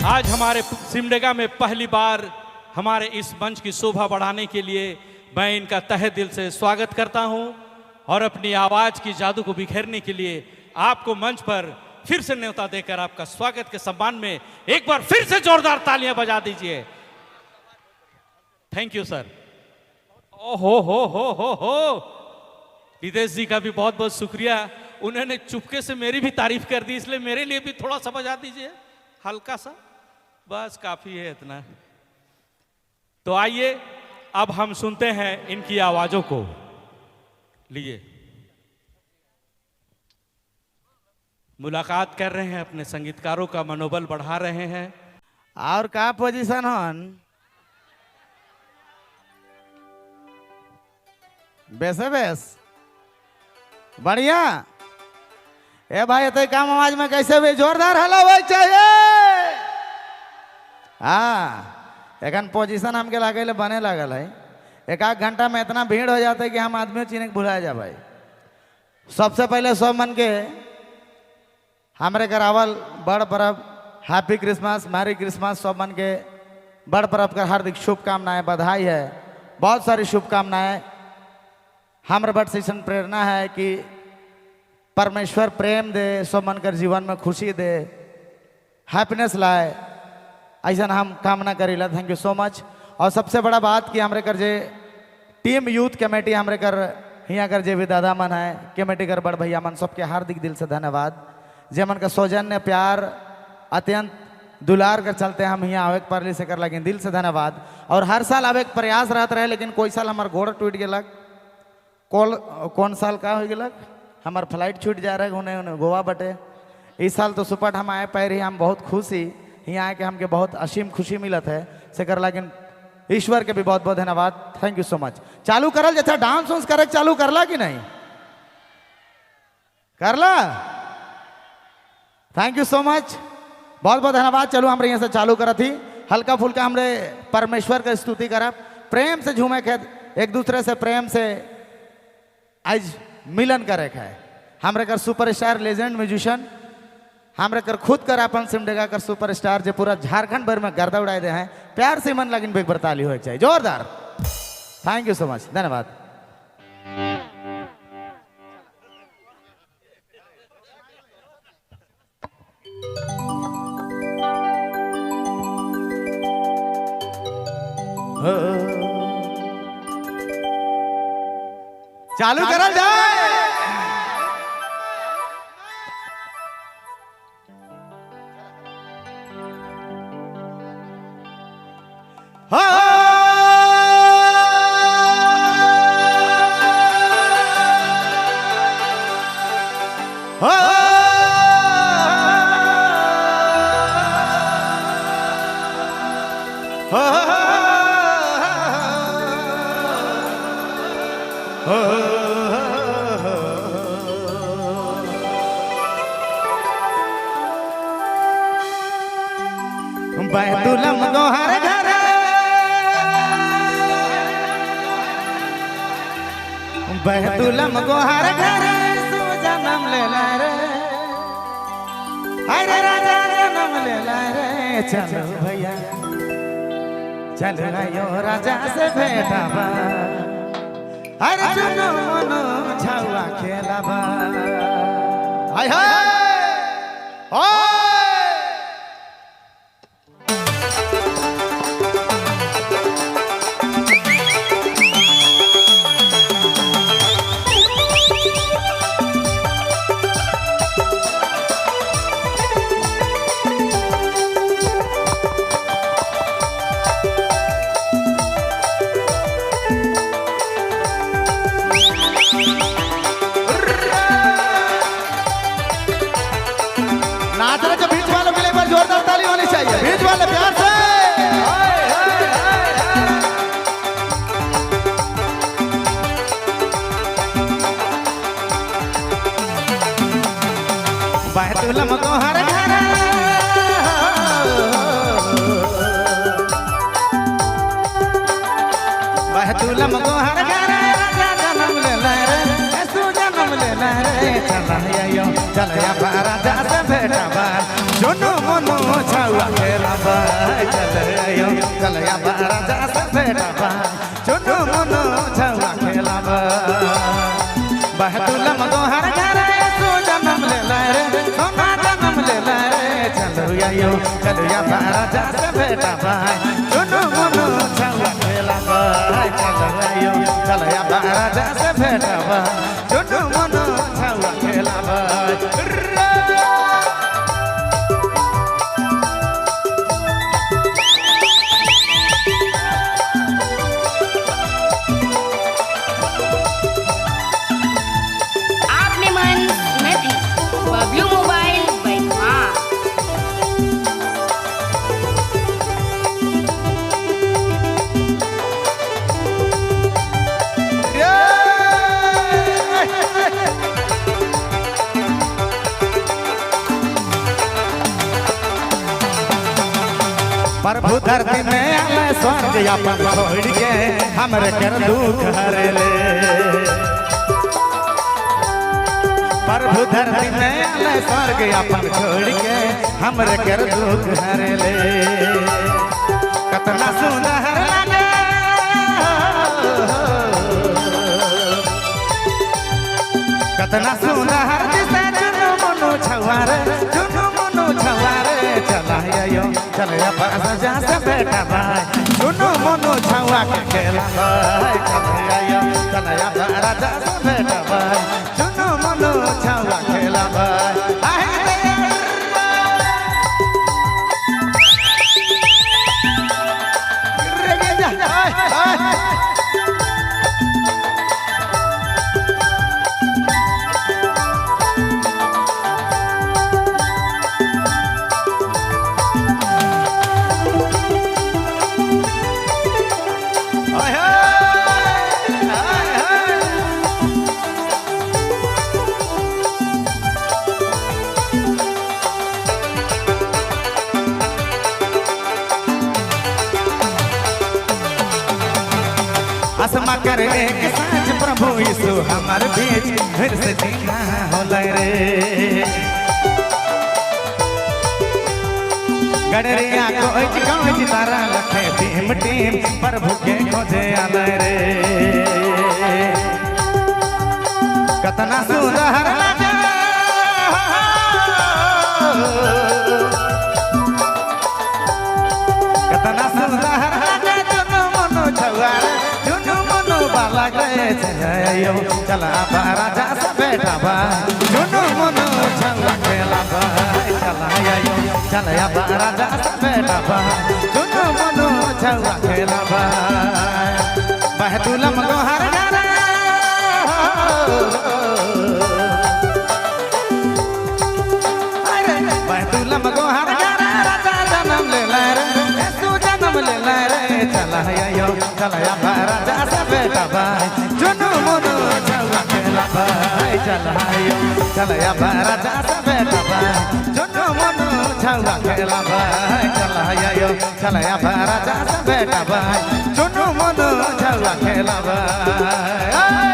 आज हमारे सिमडेगा में पहली बार हमारे इस मंच की शोभा बढ़ाने के लिए मैं इनका तहे दिल से स्वागत करता हूं और अपनी आवाज की जादू को बिखेरने के लिए आपको मंच पर फिर से न्योता देकर आपका स्वागत के सम्मान में एक बार फिर से जोरदार तालियां बजा दीजिए। थैंक यू सर। ओहो हो रितेश जी का भी बहुत बहुत शुक्रिया। उन्होंने चुपके से मेरी भी तारीफ कर दी, इसलिए मेरे लिए भी थोड़ा सा बजा दीजिए, हल्का सा, बस काफी है इतना। तो आइए अब हम सुनते हैं इनकी आवाजों को। लीजिए, मुलाकात कर रहे हैं, अपने संगीतकारों का मनोबल बढ़ा रहे हैं। और का पोजीशन हन बेसे बेस बढ़िया। ए भाई तो काम आवाज में कैसे भी जोरदार हलावे चाहिए। हाँ एखन पोजीशन हमके लागे ले बने लागल है। एक आध घंटा में इतना भीड़ हो जाता है कि हम आदमी चीने के भुला जा भाई। सबसे पहले सब मन के हमारे करावल बड़ पर्व हैप्पी क्रिसमस, मैरी क्रिसमस। सब मन के बड़ पर्व का हार्दिक शुभकामनाएं, बधाई है, बहुत सारी शुभकामनाएं। हमारे बड़ से प्रेरणा है कि परमेश्वर प्रेम दे, सब मन कर जीवन में खुशी दे, हैप्पीनेस लाए, ऐसा हम कामना करीला। Thank you so much. और सबसे बड़ा बात कि हमारे कर जे टीम यूथ कमेटी हमारे कर यहाँ कर जे भी दादा मन है, कमेटी कर बड़ भैया मन, सबके हार्दिक दिल से धन्यवाद। जे मन का सौजन्य प्यार अत्यंत दुलार कर चलते हम यहाँ आवे परली से कर लगे, दिल से धन्यवाद। और हर साल आवे प्रयास रहता रहे, लेकिन कोई साल हमार गोड़ टूट गलक, कौन साल का हो गलक, हमार फ्लाइट छूट जा रहा है उन्हें गोवा बटे। इस साल तो सुपट हम आए पैर ही, हम बहुत खुशी यहाँ आके हमके बहुत असीम खुशी मिलत है से कर लगे। ईश्वर के भी बहुत बहुत धन्यवाद। Thank you so much. चालू करल जैसा डांस वांस करे चालू करला कि नहीं करला? थैंक यू सो मच, बहुत बहुत धन्यवाद। चलो हमारे यहाँ से चालू करा थी, हल्का फुल्का हमरे परमेश्वर का स्तुति करा, प्रेम से झूमे के एक दूसरे से प्रेम से आज मिलन करे है। हमारे कर सुपरस्टार लेजेंड म्यूजिशियन, हमारे कर खुद कर अपन सिमडेगा कर सुपरस्टार जो पूरा झारखंड भर में गर्दा उड़ाए दे हैं। प्यार से मन लगिन बेग बरताली हो चाहिए जोरदार। थैंक यू सो मच, धन्यवाद। चालू करल जाए। बैतुलम गोहर घर, बैतुलम गोहर घर, सो जन्म ले रे, अरे राजा जन्म ले रे। चलो भैया चलो यो राजा से भेटाबा, अरे चुनो मनो छावा खेलाबा। हाय हाय जोरदार ताली होनी चाहिए, बीच वाले प्यार से। बैतुलम गोहर घर, बैतुलम गोहर घर, राजा जन्म ले रे, तू जन्म ले रे। चला यो चलया राजा से बेटा बाय जुनू मुनू छुआ खेला बाय चलया यो चलया राजा से बेटा बाय जुनू मुनू छुआ खेला बाय बहतुलम गोहर घरे सो जन्म ले रे सोना जन्म ले रे चलया यो चलया राजा से बेटा बाय जुनू मुनू छुआ खेला बाय चलया यो चलया राजा से बेटा बाय जुनू मुनू छुआ खेला बाय Blue Mobile by Ma. प्रभु धरती में आले स्वर्ग अपन छोड़ के हमरे कर दुख हरे ले प्रभु धरती में आले स्वर्ग अपन छोड़ के हमरे कर दुख हरे ले कतना सुंदर लागे कतना सुंदर दिसे जुनू मुनू छुआरे जुनू मुनू छुआरे चला यो चलया राजा से बेटा बाय जुनू मुनू छुआ के खेला बाय चलया यो चलया राजा से बेटा बाय जुनू मुनू छुआ खेला बाय आसमा कर एक साँझ प्रभु यीशु हमारे बीच फिर से जीना होला रे गडरिया को तारा लखे टीम टीम प्रभु के खोजे आले रे कतना सुंदर लागे कतना सुंदर लागे जुनू मुनू छुआरे बाला गए चलया चला राजा से बेटा बाय जुनू मुनू छुआ खेला बाय चलया चलया राजा से बेटा बाय जुनू मुनू छुआ खेला बाय बहतुलम गोहर घरे बहतुलम गोहर घरे राजा जन्म ले रे तू जन्म ले रे चलया चलया राजा से बेटा बाय जुनू मुनू छुआ खेला बाय चलया चलया राजा से बेटा बाय जुनू मुनू छुआ खेला बाय चलया चलया राजा से बेटा बाय जुनू मुनू छुआ खेला बाय